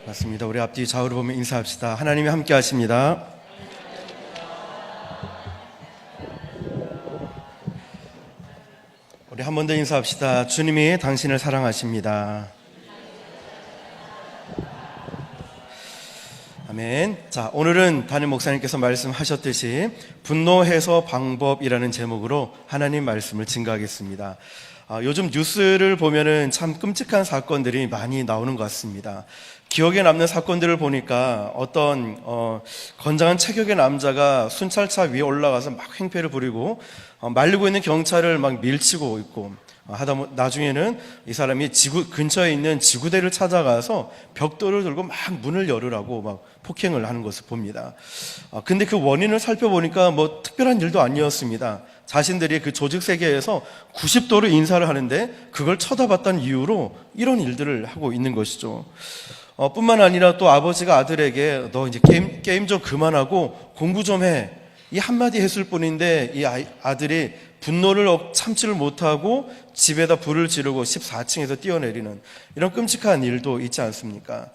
맞습니다. 우리 앞뒤 좌우를 보며 인사합시다. 하나님이 함께 하십니다. 우리 한 번 더 인사합시다. 주님이 당신을 사랑하십니다. 아멘. 자, 오늘은 담임 목사님께서 말씀하셨듯이 분노 해소 방법이라는 제목으로 하나님 말씀을 증거하겠습니다. 요즘 뉴스를 보면은 참 끔찍한 사건들이 많이 나오는 것 같습니다. 기억에 남는 사건들을 보니까 어떤 건장한 체격의 남자가 순찰차 위에 올라가서 막 행패를 부리고 말리고 있는 경찰을 막 밀치고 있고, 나중에는 이 사람이 근처에 있는 지구대를 찾아가서 벽돌을 들고 막 문을 열으라고 막 폭행을 하는 것을 봅니다. 근데 그 원인을 살펴보니까 뭐 특별한 일도 아니었습니다. 자신들이 그 조직 세계에서 90도로 인사를 하는데 그걸 쳐다봤던 이유로 이런 일들을 하고 있는 것이죠. 뿐만 아니라 또 아버지가 아들에게 너 이제 게임 좀 그만하고 공부 좀 해, 이 한마디 했을 뿐인데 이 아들이 분노를 참지를 못하고 집에다 불을 지르고 14층에서 뛰어내리는 이런 끔찍한 일도 있지 않습니까?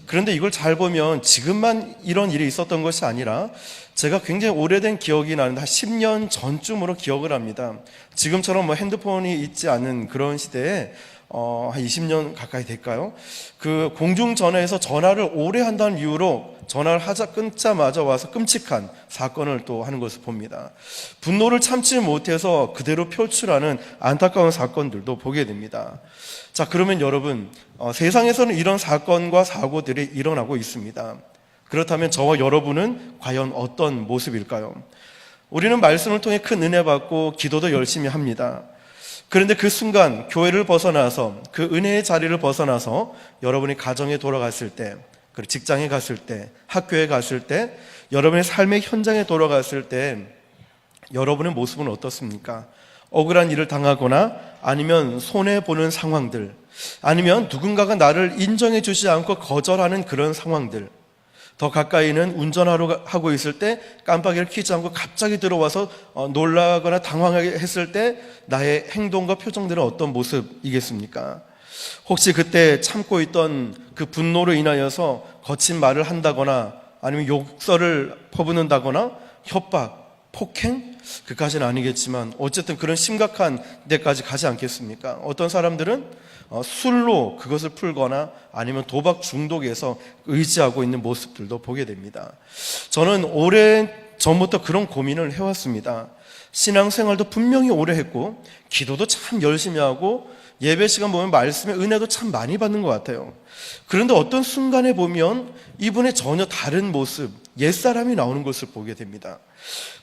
그런데 이걸 잘 보면 지금만 이런 일이 있었던 것이 아니라 제가 굉장히 오래된 기억이 나는데 한 10년 전쯤으로 기억을 합니다. 지금처럼 뭐 핸드폰이 있지 않은 그런 시대에 한 20년 가까이 될까요? 그 공중전화에서 전화를 오래 한다는 이유로 전화를 끊자마자 와서 끔찍한 사건을 또 하는 것을 봅니다. 분노를 참지 못해서 그대로 표출하는 안타까운 사건들도 보게 됩니다. 자, 그러면 여러분, 세상에서는 이런 사건과 사고들이 일어나고 있습니다. 그렇다면 저와 여러분은 과연 어떤 모습일까요? 우리는 말씀을 통해 큰 은혜 받고 기도도 열심히 합니다. 그런데 그 순간 교회를 벗어나서 그 은혜의 자리를 벗어나서 여러분이 가정에 돌아갔을 때, 그리고 직장에 갔을 때, 학교에 갔을 때, 여러분의 삶의 현장에 돌아갔을 때 여러분의 모습은 어떻습니까? 억울한 일을 당하거나 아니면 손해보는 상황들, 아니면 누군가가 나를 인정해 주지 않고 거절하는 그런 상황들, 더 가까이는 운전하러 하고 있을 때 깜빡이를 켜지 않고 갑자기 들어와서 놀라거나 당황하게 했을 때 나의 행동과 표정들은 어떤 모습이겠습니까? 혹시 그때 참고 있던 그 분노로 인하여서 거친 말을 한다거나 아니면 욕설을 퍼붓는다거나 협박, 폭행? 그까지는 아니겠지만 어쨌든 그런 심각한 데까지 가지 않겠습니까? 어떤 사람들은 술로 그것을 풀거나 아니면 도박 중독에서 의지하고 있는 모습들도 보게 됩니다. 저는 오랜 전부터 그런 고민을 해왔습니다. 신앙생활도 분명히 오래 했고 기도도 참 열심히 하고 예배 시간 보면 말씀의 은혜도 참 많이 받는 것 같아요. 그런데 어떤 순간에 보면 이분의 전혀 다른 모습, 옛사람이 나오는 것을 보게 됩니다.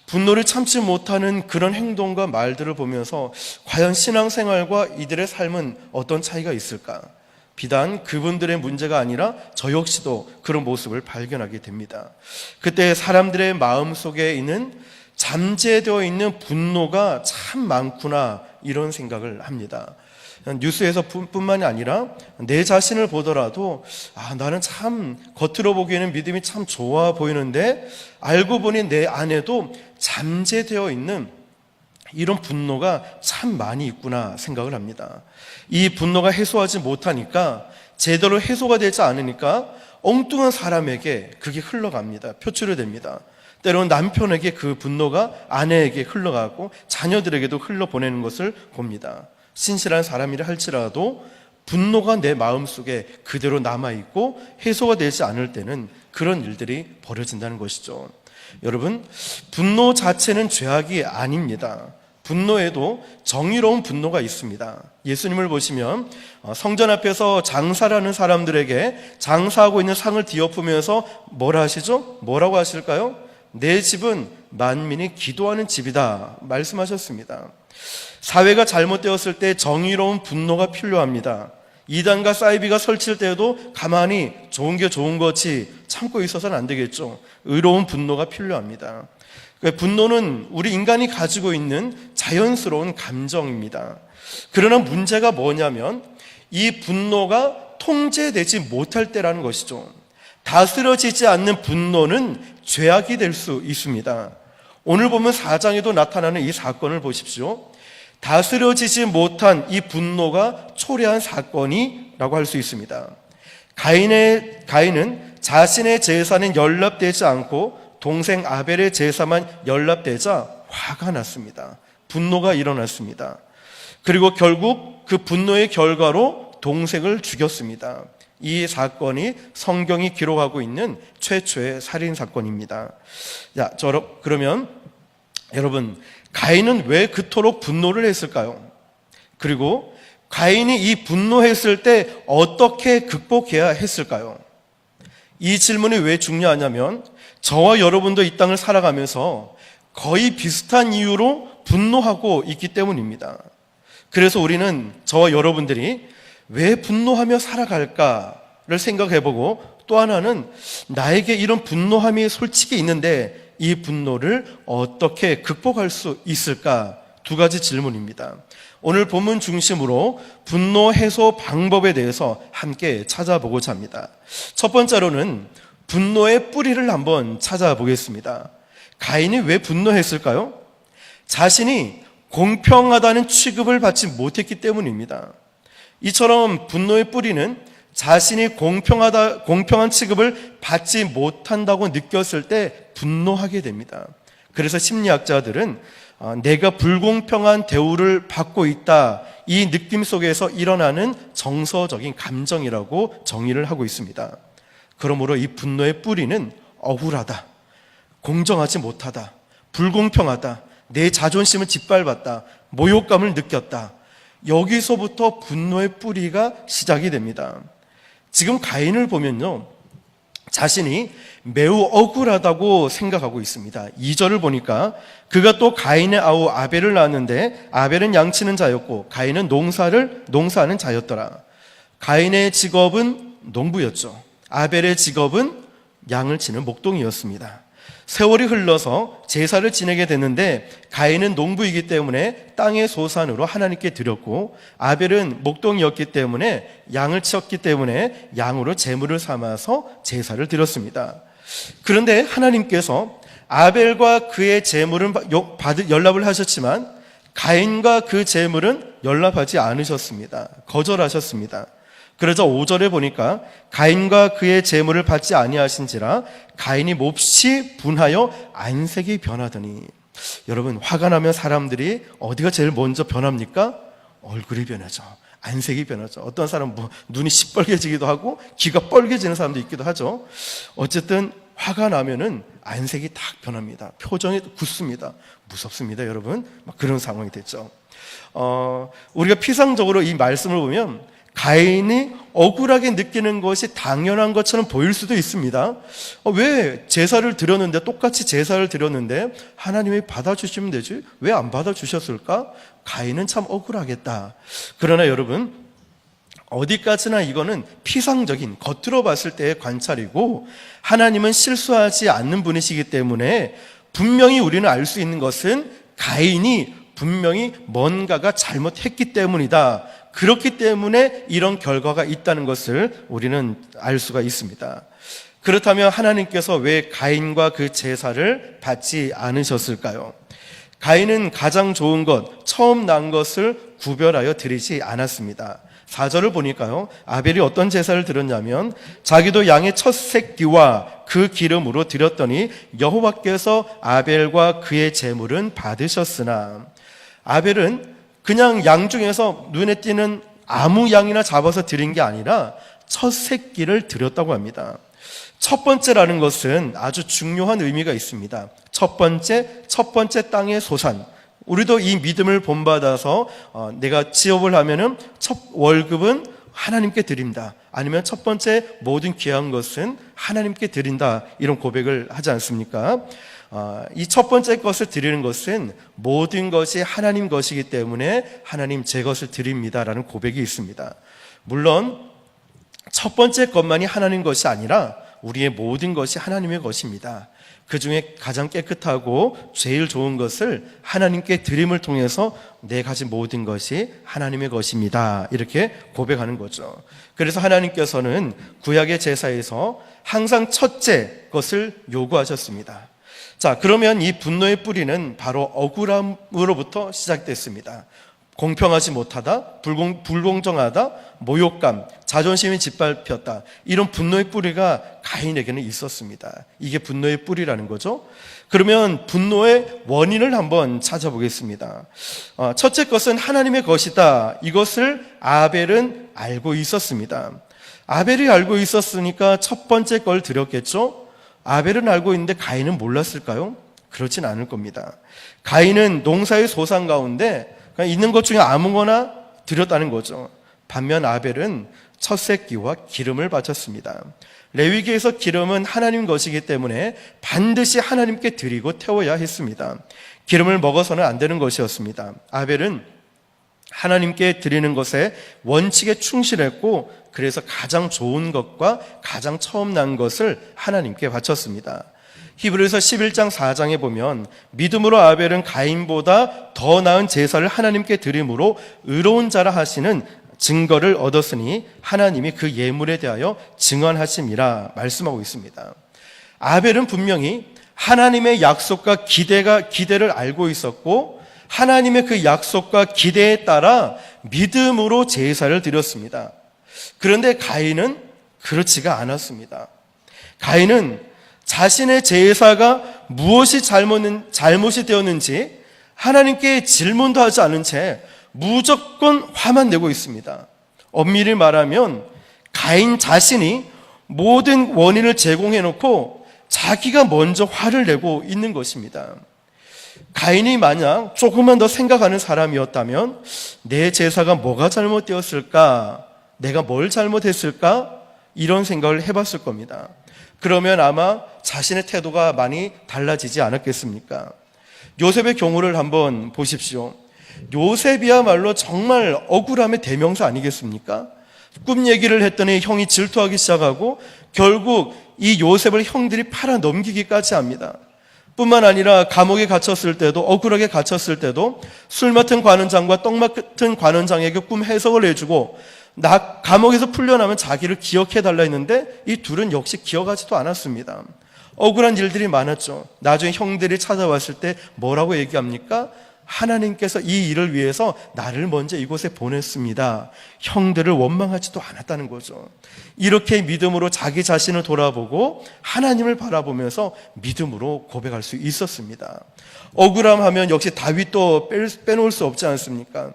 분노를 참지 못하는 그런 행동과 말들을 보면서 과연 신앙생활과 이들의 삶은 어떤 차이가 있을까? 비단 그분들의 문제가 아니라 저 역시도 그런 모습을 발견하게 됩니다. 그때 사람들의 마음속에 있는 잠재되어 있는 분노가 참 많구나, 이런 생각을 합니다. 뉴스에서 뿐만이 아니라 내 자신을 보더라도 나는 참 겉으로 보기에는 믿음이 참 좋아 보이는데 알고 보니 내 안에도 잠재되어 있는 이런 분노가 참 많이 있구나 생각을 합니다. 이 분노가 해소하지 못하니까, 제대로 해소가 되지 않으니까 엉뚱한 사람에게 그게 흘러갑니다. 표출이 됩니다. 때로는 남편에게 그 분노가 아내에게 흘러가고 자녀들에게도 흘러보내는 것을 봅니다. 신실한 사람이라 할지라도 분노가 내 마음속에 그대로 남아있고 해소가 되지 않을 때는 그런 일들이 벌어진다는 것이죠. 여러분, 분노 자체는 죄악이 아닙니다. 분노에도 정의로운 분노가 있습니다. 예수님을 보시면 성전 앞에서 장사를 하는 사람들에게 장사하고 있는 상을 뒤엎으면서 뭐라 하시죠? 뭐라고 하실까요? 내 집은 만민이 기도하는 집이다 말씀하셨습니다. 사회가 잘못되었을 때 정의로운 분노가 필요합니다. 이단과 사이비가 설칠 때에도 가만히 좋은 게 좋은 거지 참고 있어서는 안 되겠죠. 의로운 분노가 필요합니다. 분노는 우리 인간이 가지고 있는 자연스러운 감정입니다. 그러나 문제가 뭐냐면 이 분노가 통제되지 못할 때라는 것이죠. 다스려지지 않는 분노는 죄악이 될 수 있습니다. 오늘 보면 4장에도 나타나는 이 사건을 보십시오. 다스려지지 못한 이 분노가 초래한 사건이라고 할 수 있습니다. 가인은 자신의 제사는 연락되지 않고 동생 아벨의 제사만 연락되자 화가 났습니다. 분노가 일어났습니다. 그리고 결국 그 분노의 결과로 동생을 죽였습니다. 이 사건이 성경이 기록하고 있는 최초의 살인 사건입니다. 그러면 여러분, 가인은 왜 그토록 분노를 했을까요? 그리고 가인이 이 분노했을 때 어떻게 극복해야 했을까요? 이 질문이 왜 중요하냐면 저와 여러분도 이 땅을 살아가면서 거의 비슷한 이유로 분노하고 있기 때문입니다. 그래서 우리는 저와 여러분들이 왜 분노하며 살아갈까를 생각해보고, 또 하나는 나에게 이런 분노함이 솔직히 있는데 이 분노를 어떻게 극복할 수 있을까? 두 가지 질문입니다. 오늘 본문 중심으로 분노 해소 방법에 대해서 함께 찾아보고자 합니다. 첫 번째로는 분노의 뿌리를 한번 찾아보겠습니다. 가인이 왜 분노했을까요? 자신이 공평하다는 취급을 받지 못했기 때문입니다. 이처럼 분노의 뿌리는 자신이 공평한 취급을 받지 못한다고 느꼈을 때 분노하게 됩니다. 그래서 심리학자들은 내가 불공평한 대우를 받고 있다, 이 느낌 속에서 일어나는 정서적인 감정이라고 정의를 하고 있습니다. 그러므로 이 분노의 뿌리는 억울하다, 공정하지 못하다, 불공평하다, 내 자존심을 짓밟았다, 모욕감을 느꼈다. 여기서부터 분노의 뿌리가 시작이 됩니다. 지금 가인을 보면요, 자신이 매우 억울하다고 생각하고 있습니다. 2절을 보니까 그가 또 가인의 아우 아벨을 낳았는데 아벨은 양치는 자였고 가인은 농사하는 자였더라. 가인의 직업은 농부였죠. 아벨의 직업은 양을 치는 목동이었습니다. 세월이 흘러서 제사를 지내게 됐는데 가인은 농부이기 때문에 땅의 소산으로 하나님께 드렸고, 아벨은 목동이었기 때문에 양을 치었기 때문에 양으로 제물을 삼아서 제사를 드렸습니다. 그런데 하나님께서 아벨과 그의 제물은 연락을 하셨지만 가인과 그 제물은 연락하지 않으셨습니다. 거절하셨습니다. 그러자 5절에 보니까 가인과 그의 제물을 받지 아니하신지라 가인이 몹시 분하여 안색이 변하더니, 여러분, 화가 나면 사람들이 어디가 제일 먼저 변합니까? 얼굴이 변하죠. 안색이 변하죠. 어떤 사람은 눈이 시뻘개지기도 하고 귀가 뻘개지는 사람도 있기도 하죠. 어쨌든 화가 나면은 안색이 딱 변합니다. 표정이 굳습니다. 무섭습니다, 여러분. 그런 상황이 됐죠. 우리가 피상적으로 이 말씀을 보면 가인이 억울하게 느끼는 것이 당연한 것처럼 보일 수도 있습니다. 왜 제사를 드렸는데, 똑같이 제사를 드렸는데 하나님이 받아주시면 되지 왜 안 받아주셨을까? 가인은 참 억울하겠다. 그러나 여러분, 어디까지나 이거는 피상적인, 겉으로 봤을 때의 관찰이고, 하나님은 실수하지 않는 분이시기 때문에 분명히 우리는 알 수 있는 것은 가인이 분명히 뭔가가 잘못했기 때문이다. 그렇기 때문에 이런 결과가 있다는 것을 우리는 알 수가 있습니다. 그렇다면 하나님께서 왜 가인과 그 제사를 받지 않으셨을까요? 가인은 가장 좋은 것, 처음 난 것을 구별하여 드리지 않았습니다. 4절을 보니까요, 아벨이 어떤 제사를 드렸냐면 자기도 양의 첫 새끼와 그 기름으로 드렸더니 여호와께서 아벨과 그의 제물은 받으셨으나, 아벨은 그냥 양 중에서 눈에 띄는 아무 양이나 잡아서 드린 게 아니라 첫 새끼를 드렸다고 합니다. 첫 번째라는 것은 아주 중요한 의미가 있습니다. 첫 번째 땅의 소산. 우리도 이 믿음을 본받아서 내가 취업을 하면은 첫 월급은 하나님께 드린다, 아니면 첫 번째 모든 귀한 것은 하나님께 드린다, 이런 고백을 하지 않습니까? 이 첫 번째 것을 드리는 것은 모든 것이 하나님 것이기 때문에 하나님 제 것을 드립니다라는 고백이 있습니다. 물론 첫 번째 것만이 하나님 것이 아니라 우리의 모든 것이 하나님의 것입니다. 그 중에 가장 깨끗하고 제일 좋은 것을 하나님께 드림을 통해서 내 가진 모든 것이 하나님의 것입니다, 이렇게 고백하는 거죠. 그래서 하나님께서는 구약의 제사에서 항상 첫째 것을 요구하셨습니다. 자, 그러면 이 분노의 뿌리는 바로 억울함으로부터 시작됐습니다. 공평하지 못하다, 불공정하다, 모욕감, 자존심이 짓밟혔다. 이런 분노의 뿌리가 가인에게는 있었습니다. 이게 분노의 뿌리라는 거죠. 그러면 분노의 원인을 한번 찾아보겠습니다. 첫째 것은 하나님의 것이다. 이것을 아벨은 알고 있었습니다. 아벨이 알고 있었으니까 첫 번째 걸 드렸겠죠. 아벨은 알고 있는데 가인은 몰랐을까요? 그렇진 않을 겁니다. 가인은 농사의 소산 가운데 그냥 있는 것 중에 아무거나 드렸다는 거죠. 반면 아벨은 첫 새끼와 기름을 바쳤습니다. 레위기에서 기름은 하나님 것이기 때문에 반드시 하나님께 드리고 태워야 했습니다. 기름을 먹어서는 안 되는 것이었습니다. 아벨은 하나님께 드리는 것에 원칙에 충실했고, 그래서 가장 좋은 것과 가장 처음 난 것을 하나님께 바쳤습니다. 히브리서 11장 4장에 보면 믿음으로 아벨은 가인보다 더 나은 제사를 하나님께 드림으로 의로운 자라 하시는 증거를 얻었으니 하나님이 그 예물에 대하여 증언하심이라 말씀하고 있습니다. 아벨은 분명히 하나님의 약속과 기대를 알고 있었고, 하나님의 그 약속과 기대에 따라 믿음으로 제사를 드렸습니다. 그런데 가인은 그렇지가 않았습니다. 가인은 자신의 제사가 무엇이 잘못이 되었는지 하나님께 질문도 하지 않은 채 무조건 화만 내고 있습니다. 엄밀히 말하면 가인 자신이 모든 원인을 제공해놓고 자기가 먼저 화를 내고 있는 것입니다. 가인이 만약 조금만 더 생각하는 사람이었다면 내 제사가 뭐가 잘못되었을까? 내가 뭘 잘못했을까? 이런 생각을 해봤을 겁니다. 그러면 아마 자신의 태도가 많이 달라지지 않았겠습니까? 요셉의 경우를 한번 보십시오. 요셉이야말로 정말 억울함의 대명사 아니겠습니까? 꿈 얘기를 했더니 형이 질투하기 시작하고 결국 이 요셉을 형들이 팔아 넘기기까지 합니다. 뿐만 아니라 감옥에 갇혔을 때도, 억울하게 갇혔을 때도 술 맡은 관원장과 떡 맡은 관원장에게 꿈 해석을 해주고 감옥에서 풀려나면 자기를 기억해달라 했는데 이 둘은 역시 기억하지도 않았습니다. 억울한 일들이 많았죠. 나중에 형들이 찾아왔을 때 뭐라고 얘기합니까? 하나님께서 이 일을 위해서 나를 먼저 이곳에 보냈습니다. 형들을 원망하지도 않았다는 거죠. 이렇게 믿음으로 자기 자신을 돌아보고 하나님을 바라보면서 믿음으로 고백할 수 있었습니다. 억울함하면 역시 다윗도 빼놓을 수 없지 않습니까?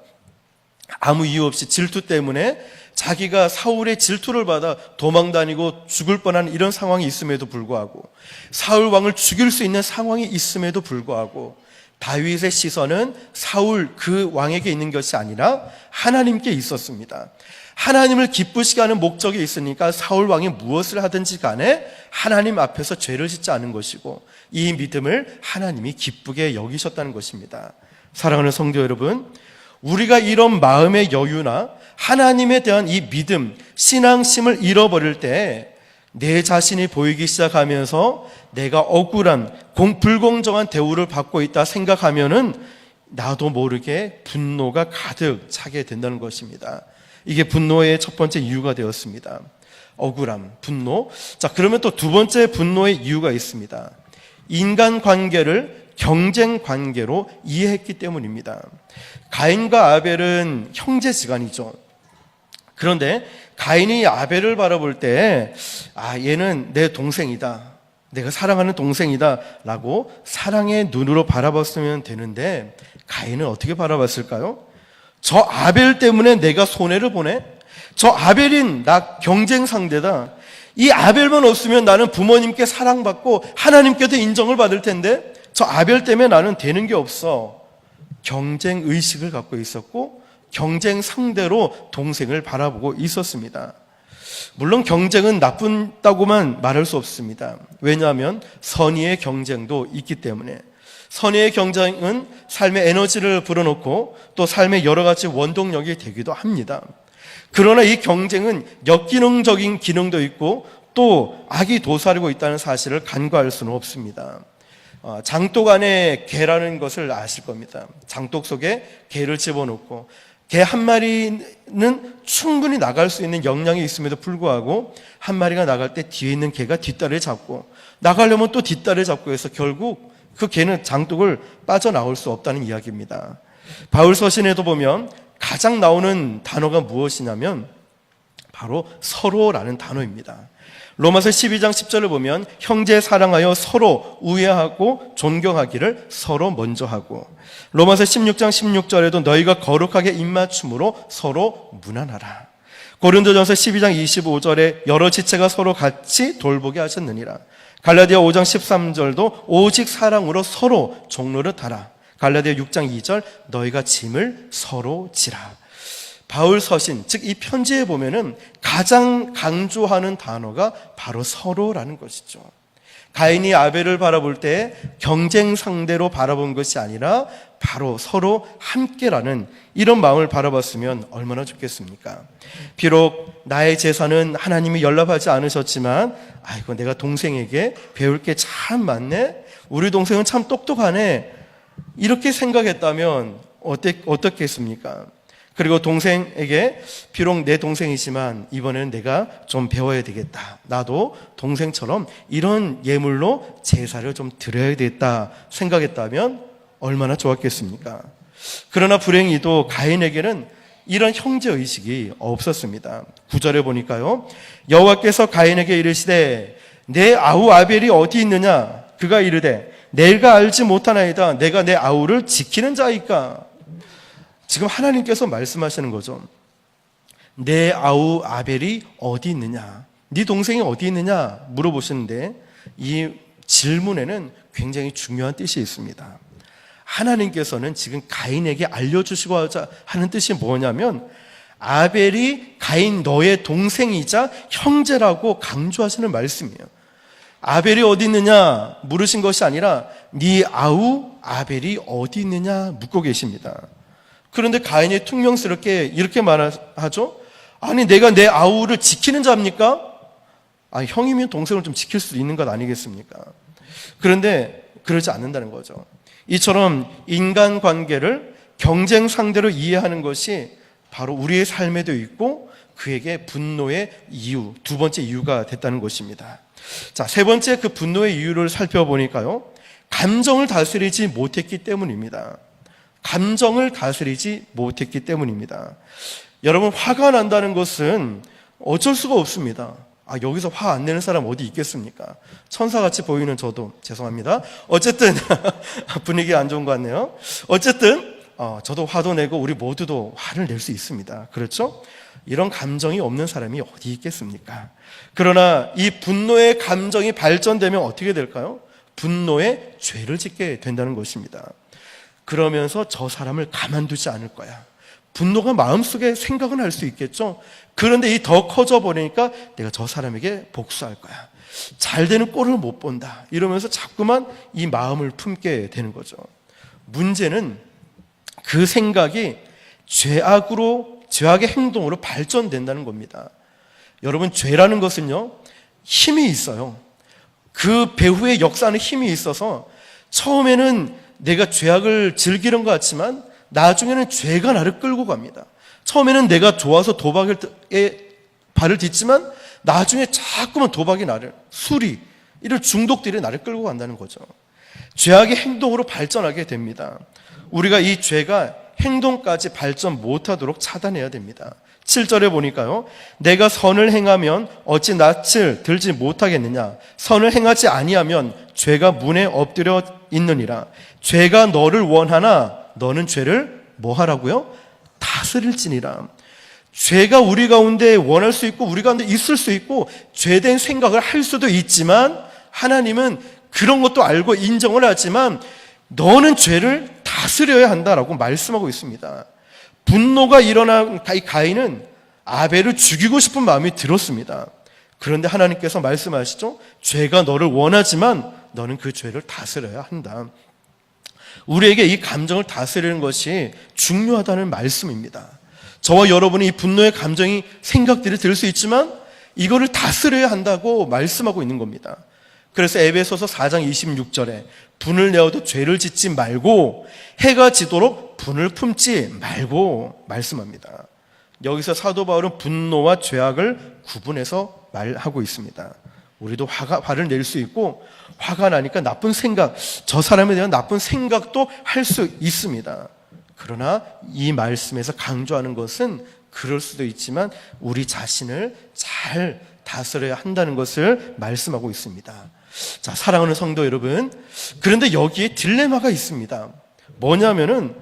아무 이유 없이 질투 때문에 자기가 사울의 질투를 받아 도망다니고 죽을 뻔한 이런 상황이 있음에도 불구하고, 사울 왕을 죽일 수 있는 상황이 있음에도 불구하고 다윗의 시선은 사울 그 왕에게 있는 것이 아니라 하나님께 있었습니다. 하나님을 기쁘시게 하는 목적이 있으니까 사울 왕이 무엇을 하든지 간에 하나님 앞에서 죄를 짓지 않은 것이고, 이 믿음을 하나님이 기쁘게 여기셨다는 것입니다. 사랑하는 성도 여러분, 우리가 이런 마음의 여유나 하나님에 대한 이 믿음, 신앙심을 잃어버릴 때 내 자신이 보이기 시작하면서 내가 억울한 불공정한 대우를 받고 있다 생각하면은 나도 모르게 분노가 가득 차게 된다는 것입니다. 이게 분노의 첫 번째 이유가 되었습니다. 억울함, 분노. 자, 그러면 또 두 번째 분노의 이유가 있습니다. 인간관계를 경쟁관계로 이해했기 때문입니다. 가인과 아벨은 형제지간이죠. 그런데 가인이 아벨을 바라볼 때 얘는 내 동생이다, 내가 사랑하는 동생이다 라고 사랑의 눈으로 바라봤으면 되는데, 가인은 어떻게 바라봤을까요? 저 아벨 때문에 내가 손해를 보네? 저 아벨인 나 경쟁 상대다. 이 아벨만 없으면 나는 부모님께 사랑받고 하나님께도 인정을 받을 텐데 저 아벨 때문에 나는 되는 게 없어. 경쟁 의식을 갖고 있었고 경쟁 상대로 동생을 바라보고 있었습니다. 물론 경쟁은 나쁘다고만 말할 수 없습니다. 왜냐하면 선의의 경쟁도 있기 때문에. 선의의 경쟁은 삶의 에너지를 불어넣고 또 삶의 여러 가지 원동력이 되기도 합니다. 그러나 이 경쟁은 역기능적인 기능도 있고 또 악이 도사리고 있다는 사실을 간과할 수는 없습니다. 장독 안에 개라는 것을 아실 겁니다. 장독 속에 개를 집어넣고 개 한 마리는 충분히 나갈 수 있는 역량이 있음에도 불구하고 한 마리가 나갈 때 뒤에 있는 개가 뒷다리를 잡고 나가려면 또 뒷다리를 잡고 해서 결국 그 개는 장독을 빠져나올 수 없다는 이야기입니다. 바울 서신에도 보면 가장 나오는 단어가 무엇이냐면 바로 서로라는 단어입니다. 로마서 12장 10절을 보면 형제 사랑하여 서로 우애하고 존경하기를 서로 먼저 하고, 로마서 16장 16절에도 너희가 거룩하게 입맞춤으로 서로 문안하라. 고린도전서 12장 25절에 여러 지체가 서로 같이 돌보게 하셨느니라. 갈라디아 5장 13절도 오직 사랑으로 서로 종노릇하라. 갈라디아 6장 2절 너희가 짐을 서로 지라. 바울 서신, 즉 이 편지에 보면은 가장 강조하는 단어가 바로 서로라는 것이죠. 가인이 아벨을 바라볼 때 경쟁 상대로 바라본 것이 아니라 바로 서로 함께라는 이런 마음을 바라봤으면 얼마나 좋겠습니까? 비록 나의 재산은 하나님이 연락하지 않으셨지만, 아이고 내가 동생에게 배울 게 참 많네, 우리 동생은 참 똑똑하네, 이렇게 생각했다면 어떻겠습니까? 그리고 동생에게 비록 내 동생이지만 이번에는 내가 좀 배워야 되겠다, 나도 동생처럼 이런 예물로 제사를 좀 드려야 되겠다 생각했다면 얼마나 좋았겠습니까? 그러나 불행히도 가인에게는 이런 형제의식이 없었습니다. 9절에 보니까요, 여호와께서 가인에게 이르시되 내 아우 아벨이 어디 있느냐? 그가 이르되 내가 알지 못하나이다. 내가 내 아우를 지키는 자이까? 지금 하나님께서 말씀하시는 거죠. 내 아우 아벨이 어디 있느냐, 네 동생이 어디 있느냐 물어보시는데, 이 질문에는 굉장히 중요한 뜻이 있습니다. 하나님께서는 지금 가인에게 알려주시고자 하는 뜻이 뭐냐면, 아벨이 가인 너의 동생이자 형제라고 강조하시는 말씀이에요. 아벨이 어디 있느냐 물으신 것이 아니라 네 아우 아벨이 어디 있느냐 묻고 계십니다. 그런데 가인이 퉁명스럽게 이렇게 말하죠. 아니 내가 내 아우를 지키는 자입니까? 형이면 동생을 좀 지킬 수도 있는 것 아니겠습니까? 그런데 그러지 않는다는 거죠. 이처럼 인간관계를 경쟁 상대로 이해하는 것이 바로 우리의 삶에도 있고 그에게 분노의 이유, 두 번째 이유가 됐다는 것입니다. 자, 세 번째 그 분노의 이유를 살펴보니까요, 감정을 다스리지 못했기 때문입니다. 감정을 다스리지 못했기 때문입니다. 여러분, 화가 난다는 것은 어쩔 수가 없습니다. 여기서 화 안 내는 사람 어디 있겠습니까? 천사같이 보이는 저도 죄송합니다. 어쨌든 분위기 안 좋은 것 같네요. 어쨌든 저도 화도 내고 우리 모두도 화를 낼 수 있습니다. 그렇죠? 이런 감정이 없는 사람이 어디 있겠습니까? 그러나 이 분노의 감정이 발전되면 어떻게 될까요? 분노의 죄를 짓게 된다는 것입니다. 그러면서 저 사람을 가만두지 않을 거야. 분노가 마음속에 생각은 할 수 있겠죠. 그런데 이 더 커져 버리니까 내가 저 사람에게 복수할 거야. 잘 되는 꼴을 못 본다. 이러면서 자꾸만 이 마음을 품게 되는 거죠. 문제는 그 생각이 죄악의 행동으로 발전된다는 겁니다. 여러분, 죄라는 것은요, 힘이 있어요. 그 배후의 역사는 힘이 있어서 처음에는 내가 죄악을 즐기는 것 같지만 나중에는 죄가 나를 끌고 갑니다. 처음에는 내가 좋아서 도박에 발을 딛지만 나중에 자꾸만 도박이 나를, 술이, 이런 중독들이 나를 끌고 간다는 거죠. 죄악의 행동으로 발전하게 됩니다. 우리가 이 죄가 행동까지 발전 못하도록 차단해야 됩니다. 7절에 보니까요, 내가 선을 행하면 어찌 낯을 들지 못하겠느냐? 선을 행하지 아니하면 죄가 문에 엎드려 있느니라. 죄가 너를 원하나 너는 죄를 뭐 하라고요? 다스릴지니라. 죄가 우리 가운데 원할 수 있고 우리 가운데 있을 수 있고 죄된 생각을 할 수도 있지만, 하나님은 그런 것도 알고 인정을 하지만 너는 죄를 다스려야 한다라고 말씀하고 있습니다. 분노가 일어난 가인은 아벨을 죽이고 싶은 마음이 들었습니다. 그런데 하나님께서 말씀하시죠. 죄가 너를 원하지만 너는 그 죄를 다스려야 한다. 우리에게 이 감정을 다스리는 것이 중요하다는 말씀입니다. 저와 여러분이 이 분노의 감정이, 생각들이 들 수 있지만 이거를 다스려야 한다고 말씀하고 있는 겁니다. 그래서 에베소서 4장 26절에 분을 내어도 죄를 짓지 말고 해가 지도록 분을 품지 말고 말씀합니다. 여기서 사도 바울은 분노와 죄악을 구분해서 말하고 있습니다. 우리도 화를 낼 수 있고, 화가 나니까 나쁜 생각, 저 사람에 대한 나쁜 생각도 할 수 있습니다. 그러나 이 말씀에서 강조하는 것은 그럴 수도 있지만 우리 자신을 잘 다스려야 한다는 것을 말씀하고 있습니다. 자, 사랑하는 성도 여러분, 그런데 여기에 딜레마가 있습니다. 뭐냐면은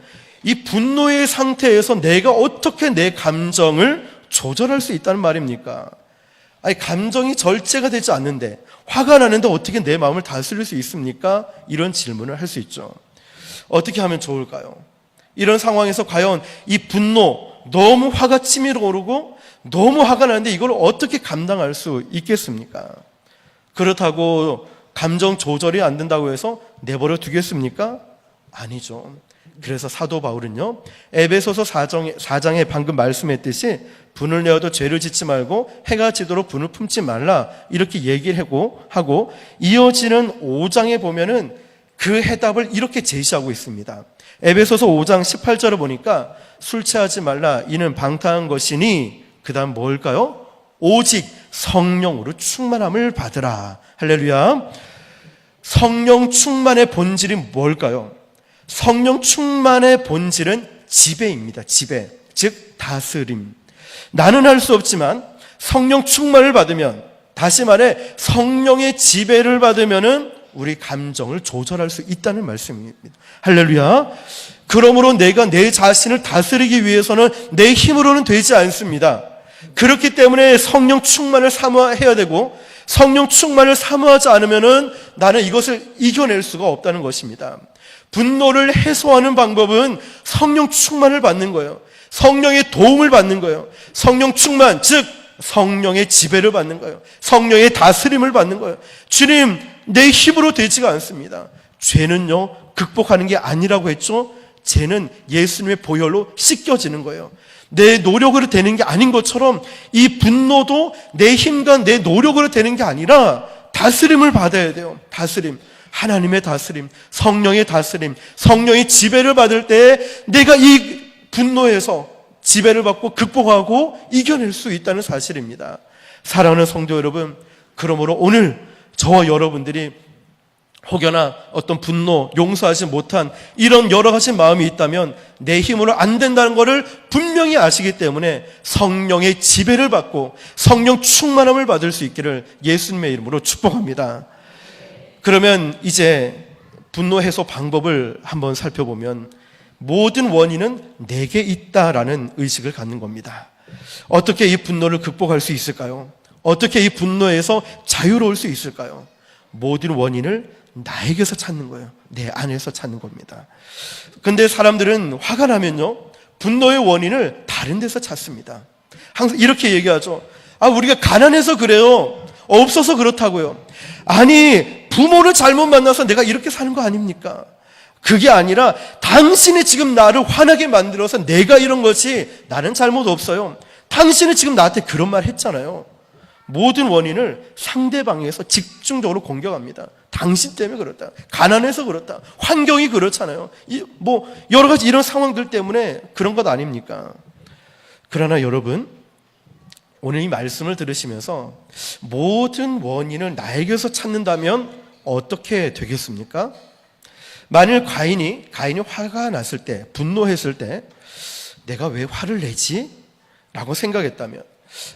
이 분노의 상태에서 내가 어떻게 내 감정을 조절할 수 있다는 말입니까? 아니, 감정이 절제가 되지 않는데, 화가 나는데 어떻게 내 마음을 다스릴 수 있습니까? 이런 질문을 할 수 있죠. 어떻게 하면 좋을까요? 이런 상황에서 과연 이 분노, 너무 화가 치밀어 오르고 너무 화가 나는데 이걸 어떻게 감당할 수 있겠습니까? 그렇다고 감정 조절이 안 된다고 해서 내버려 두겠습니까? 아니죠. 그래서 사도 바울은요, 에베소서 4장에 방금 말씀했듯이 분을 내어도 죄를 짓지 말고 해가 지도록 분을 품지 말라, 이렇게 얘기를 하고 이어지는 5장에 보면은 그 해답을 이렇게 제시하고 있습니다. 에베소서 5장 18절을 보니까 술 취하지 말라, 이는 방탕한 것이니, 그 다음 뭘까요? 오직 성령으로 충만함을 받으라. 할렐루야. 성령 충만의 본질이 뭘까요? 성령 충만의 본질은 지배입니다. 지배, 즉 다스림. 나는 할 수 없지만 성령 충만을 받으면, 다시 말해 성령의 지배를 받으면은 우리 감정을 조절할 수 있다는 말씀입니다. 할렐루야. 그러므로 내가 내 자신을 다스리기 위해서는 내 힘으로는 되지 않습니다. 그렇기 때문에 성령 충만을 사모해야 되고, 성령 충만을 사모하지 않으면은 나는 이것을 이겨낼 수가 없다는 것입니다. 분노를 해소하는 방법은 성령 충만을 받는 거예요. 성령의 도움을 받는 거예요. 성령 충만, 즉 성령의 지배를 받는 거예요. 성령의 다스림을 받는 거예요. 주님, 내 힘으로 되지가 않습니다. 죄는요, 극복하는 게 아니라고 했죠. 죄는 예수님의 보혈로 씻겨지는 거예요. 내 노력으로 되는 게 아닌 것처럼 이 분노도 내 힘과 내 노력으로 되는 게 아니라 다스림을 받아야 돼요. 다스림, 하나님의 다스림, 성령의 다스림, 성령의 지배를 받을 때 내가 이 분노에서 지배를 받고 극복하고 이겨낼 수 있다는 사실입니다. 사랑하는 성도 여러분, 그러므로 오늘 저와 여러분들이 혹여나 어떤 분노, 용서하지 못한 이런 여러 가지 마음이 있다면 내 힘으로 안 된다는 것을 분명히 아시기 때문에 성령의 지배를 받고 성령 충만함을 받을 수 있기를 예수님의 이름으로 축복합니다. 그러면 이제 분노 해소 방법을 한번 살펴보면 모든 원인은 내게 있다라는 의식을 갖는 겁니다. 어떻게 이 분노를 극복할 수 있을까요? 어떻게 이 분노에서 자유로울 수 있을까요? 모든 원인을 나에게서 찾는 거예요. 내 안에서 찾는 겁니다. 근데 사람들은 화가 나면요, 분노의 원인을 다른 데서 찾습니다. 항상 이렇게 얘기하죠. 우리가 가난해서 그래요. 없어서 그렇다고요. 아니, 부모를 잘못 만나서 내가 이렇게 사는 거 아닙니까? 그게 아니라 당신이 지금 나를 화나게 만들어서 내가 이런 것이, 나는 잘못 없어요. 당신이 지금 나한테 그런 말 했잖아요. 모든 원인을 상대방에서 집중적으로 공격합니다. 당신 때문에 그렇다, 가난해서 그렇다, 환경이 그렇잖아요. 여러 가지 이런 상황들 때문에 그런 것 아닙니까? 그러나 여러분, 오늘 이 말씀을 들으시면서 모든 원인을 나에게서 찾는다면 어떻게 되겠습니까? 만일 가인이 화가 났을 때, 분노했을 때 내가 왜 화를 내지? 라고 생각했다면,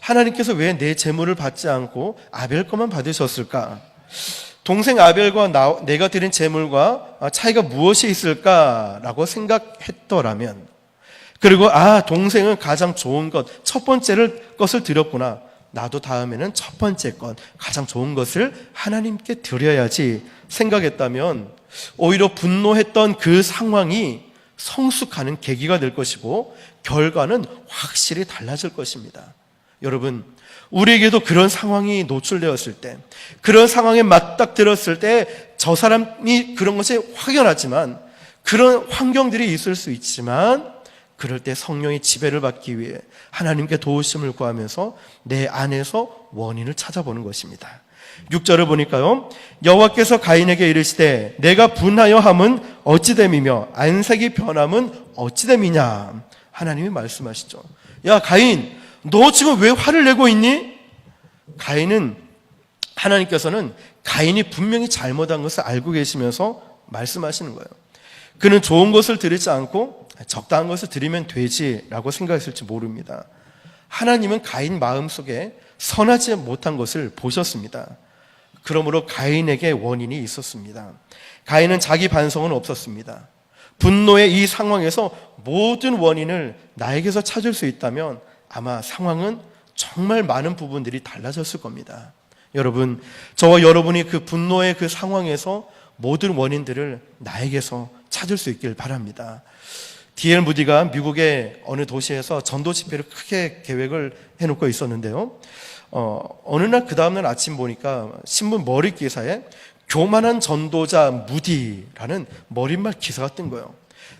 하나님께서 왜 내 재물을 받지 않고 아벨 것만 받으셨을까? 동생 아벨과 내가 드린 재물과 차이가 무엇이 있을까라고 생각했더라면, 그리고 동생은 가장 좋은 것, 첫 번째 것을 드렸구나, 나도 다음에는 첫 번째 것, 가장 좋은 것을 하나님께 드려야지 생각했다면 오히려 분노했던 그 상황이 성숙하는 계기가 될 것이고 결과는 확실히 달라질 것입니다. 여러분, 우리에게도 그런 상황이 노출되었을 때, 그런 상황에 맞닥뜨렸을 때 저 사람이 그런 것이 확연하지만, 그런 환경들이 있을 수 있지만, 그럴 때 성령의 지배를 받기 위해 하나님께 도우심을 구하면서 내 안에서 원인을 찾아보는 것입니다. 6절을 보니까요, 여호와께서 가인에게 이르시되 내가 분하여 함은 어찌됨이며 안색이 변함은 어찌됨이냐. 하나님이 말씀하시죠. 야 가인, 너 지금 왜 화를 내고 있니? 하나님께서는 가인이 분명히 잘못한 것을 알고 계시면서 말씀하시는 거예요. 그는 좋은 것을 드리지 않고 적당한 것을 드리면 되지라고 생각했을지 모릅니다. 하나님은 가인 마음속에 선하지 못한 것을 보셨습니다. 그러므로 가인에게 원인이 있었습니다. 가인은 자기 반성은 없었습니다. 분노의 이 상황에서 모든 원인을 나에게서 찾을 수 있다면 아마 상황은 정말 많은 부분들이 달라졌을 겁니다. 여러분, 저와 여러분이 그 분노의 그 상황에서 모든 원인들을 나에게서 찾을 수 있길 바랍니다. D.L. 무디가 미국의 어느 도시에서 전도 집회를 크게 계획을 해놓고 있었는데요. 어느 날 그 다음날 아침 보니까 신문 머리 기사에 교만한 전도자 무디라는 머릿말 기사가 뜬 거예요.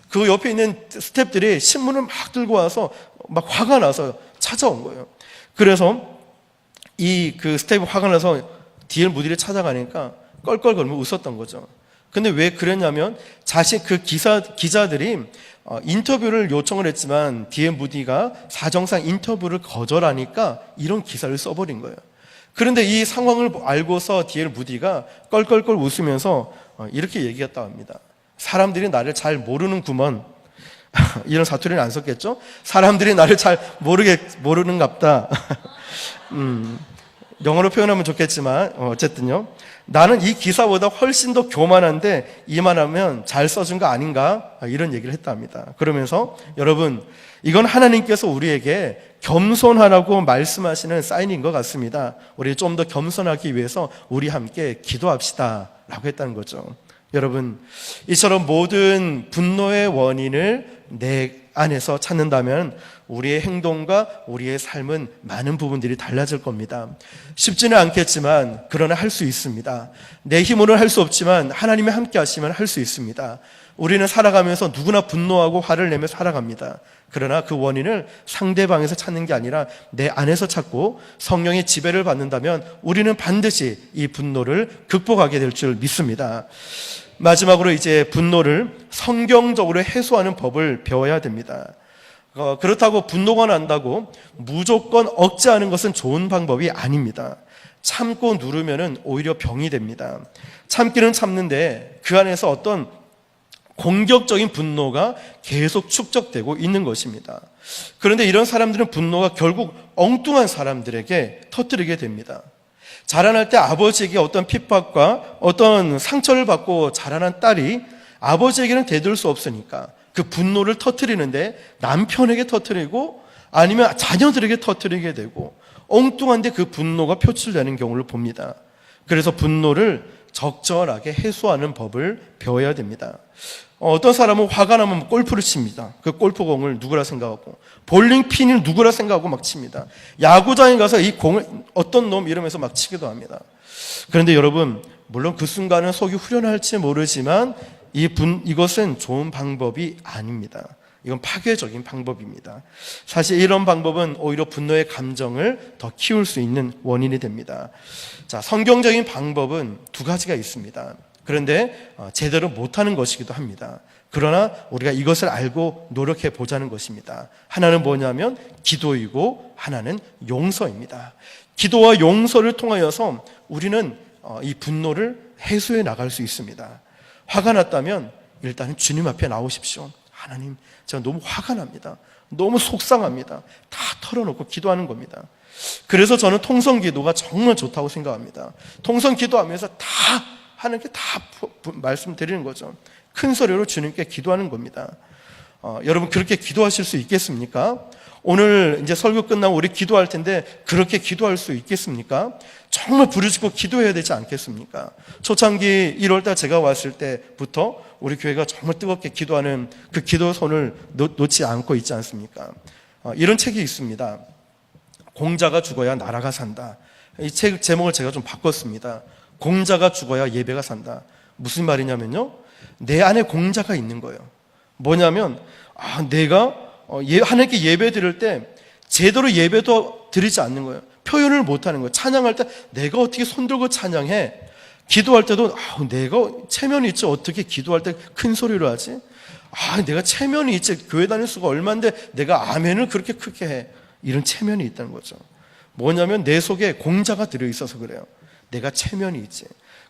그 옆에 있는 스태프들이 신문을 막 들고 와서 막 화가 나서 찾아온 거예요. 그래서 그 스태프 화가 나서 D.L. 무디를 찾아가니까 껄껄거리며 웃었던 거죠. 근데 왜 그랬냐면 그 기자들이 인터뷰를 요청을 했지만 D.L. 무디가 사정상 인터뷰를 거절하니까 이런 기사를 써버린 거예요. 그런데 이 상황을 알고서 D.L. 무디가 껄껄껄 웃으면서 이렇게 얘기했다고 합니다. 사람들이 나를 잘 모르는구먼. 이런 사투리는 안 썼겠죠? 사람들이 나를 잘 모르는갑다. 영어로 표현하면 좋겠지만 어쨌든요. 나는 이 기사보다 훨씬 더 교만한데 이만하면 잘 써준 거 아닌가? 이런 얘기를 했다 합니다. 그러면서 여러분, 이건 하나님께서 우리에게 겸손하라고 말씀하시는 사인인 것 같습니다. 우리 좀 더 겸손하기 위해서 우리 함께 기도합시다 라고 했다는 거죠. 여러분, 이처럼 모든 분노의 원인을 내 안에서 찾는다면 우리의 행동과 우리의 삶은 많은 부분들이 달라질 겁니다. 쉽지는 않겠지만 그러나 할 수 있습니다. 내 힘으로는 할 수 없지만 하나님이 함께 하시면 할 수 있습니다. 우리는 살아가면서 누구나 분노하고 화를 내며 살아갑니다. 그러나 그 원인을 상대방에서 찾는 게 아니라 내 안에서 찾고 성령의 지배를 받는다면 우리는 반드시 이 분노를 극복하게 될 줄 믿습니다. 마지막으로 이제 분노를 성경적으로 해소하는 법을 배워야 됩니다. 그렇다고 분노가 난다고 무조건 억제하는 것은 좋은 방법이 아닙니다. 참고 누르면은 오히려 병이 됩니다. 참기는 참는데 그 안에서 어떤 공격적인 분노가 계속 축적되고 있는 것입니다. 그런데 이런 사람들은 분노가 결국 엉뚱한 사람들에게 터뜨리게 됩니다. 자라날 때 아버지에게 어떤 핍박과 어떤 상처를 받고 자라난 딸이 아버지에게는 대들 수 없으니까 그 분노를 터뜨리는데 남편에게 터뜨리고 아니면 자녀들에게 터뜨리게 되고 엉뚱한데 그 분노가 표출되는 경우를 봅니다. 그래서 분노를 적절하게 해소하는 법을 배워야 됩니다. 어떤 사람은 화가 나면 골프를 칩니다. 그 골프공을 누구라 생각하고, 볼링 핀을 누구라 생각하고 막 칩니다. 야구장에 가서 이 공을 어떤 놈 이러면서 막 치기도 합니다. 그런데 여러분, 물론 그 순간은 속이 후련할지 모르지만 이것은 좋은 방법이 아닙니다. 이건 파괴적인 방법입니다. 사실 이런 방법은 오히려 분노의 감정을 더 키울 수 있는 원인이 됩니다. 자, 성경적인 방법은 두 가지가 있습니다. 그런데 제대로 못하는 것이기도 합니다. 그러나 우리가 이것을 알고 노력해 보자는 것입니다. 하나는 뭐냐면 기도이고 하나는 용서입니다. 기도와 용서를 통하여서 우리는 이 분노를 해소해 나갈 수 있습니다. 화가 났다면 일단은 주님 앞에 나오십시오. 하나님, 제가 너무 화가 납니다. 너무 속상합니다. 다 털어놓고 기도하는 겁니다. 그래서 저는 통성 기도가 정말 좋다고 생각합니다. 통성 기도하면서 다 하나님께 다 말씀드리는 거죠. 큰 소리로 주님께 기도하는 겁니다. 여러분, 그렇게 기도하실 수 있겠습니까? 오늘 이제 설교 끝나고 우리 기도할 텐데 그렇게 기도할 수 있겠습니까? 정말 부르짖고 기도해야 되지 않겠습니까? 초창기 1월달 제가 왔을 때부터 우리 교회가 정말 뜨겁게 기도하는 그 기도 손을 놓지 않고 있지 않습니까? 이런 책이 있습니다. 공자가 죽어야 나라가 산다. 이 책 제목을 제가 좀 바꿨습니다. 공자가 죽어야 예배가 산다. 무슨 말이냐면요, 내 안에 공자가 있는 거예요. 뭐냐면 내가 하나님께 예배 드릴 때 제대로 예배도 드리지 않는 거예요. 표현을 못하는 거예요. 찬양할 때 내가 어떻게 손들고 찬양해. 기도할 때도 내가 체면이 있지 어떻게 기도할 때 큰 소리로 하지. 내가 체면이 있지 교회 다닐 수가 얼만데 내가 아멘을 그렇게 크게 해. 이런 체면이 있다는 거죠. 뭐냐면 내 속에 공자가 들어있어서 그래요. 내가 체면이 있지.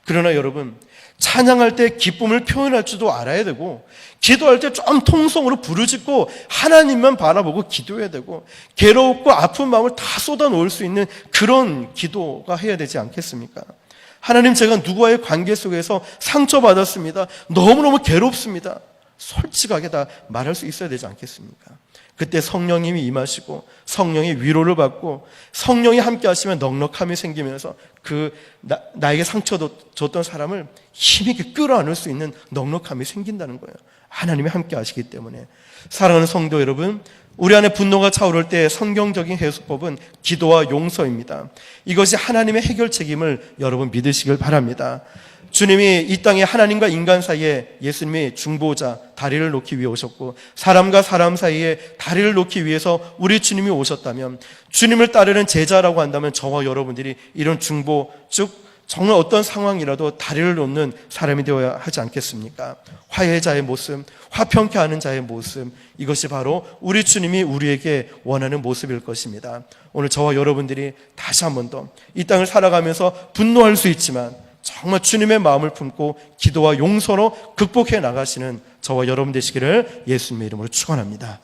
그러나 여러분, 찬양할 때 기쁨을 표현할 줄도 알아야 되고, 기도할 때 좀 통성으로 부르짖고 하나님만 바라보고 기도해야 되고, 괴롭고 아픈 마음을 다 쏟아놓을 수 있는 그런 기도가 해야 되지 않겠습니까? 하나님, 제가 누구와의 관계 속에서 상처받았습니다. 너무너무 괴롭습니다. 솔직하게 다 말할 수 있어야 되지 않겠습니까? 그때 성령님이 임하시고 성령의 위로를 받고 성령이 함께 하시면 넉넉함이 생기면서 나에게 상처 줬던 사람을 힘있게 끌어안을 수 있는 넉넉함이 생긴다는 거예요. 하나님이 함께 하시기 때문에. 사랑하는 성도 여러분, 우리 안에 분노가 차오를 때 성경적인 해석법은 기도와 용서입니다. 이것이 하나님의 해결책임을 여러분 믿으시길 바랍니다. 주님이 이 땅에 하나님과 인간 사이에 예수님이 중보자, 다리를 놓기 위해 오셨고, 사람과 사람 사이에 다리를 놓기 위해서 우리 주님이 오셨다면, 주님을 따르는 제자라고 한다면 저와 여러분들이 이런 중보, 즉 정말 어떤 상황이라도 다리를 놓는 사람이 되어야 하지 않겠습니까? 화해자의 모습, 화평케 하는 자의 모습, 이것이 바로 우리 주님이 우리에게 원하는 모습일 것입니다. 오늘 저와 여러분들이 다시 한 번 더 이 땅을 살아가면서 분노할 수 있지만 정말 주님의 마음을 품고 기도와 용서로 극복해 나가시는 저와 여러분 되시기를 예수님의 이름으로 축원합니다.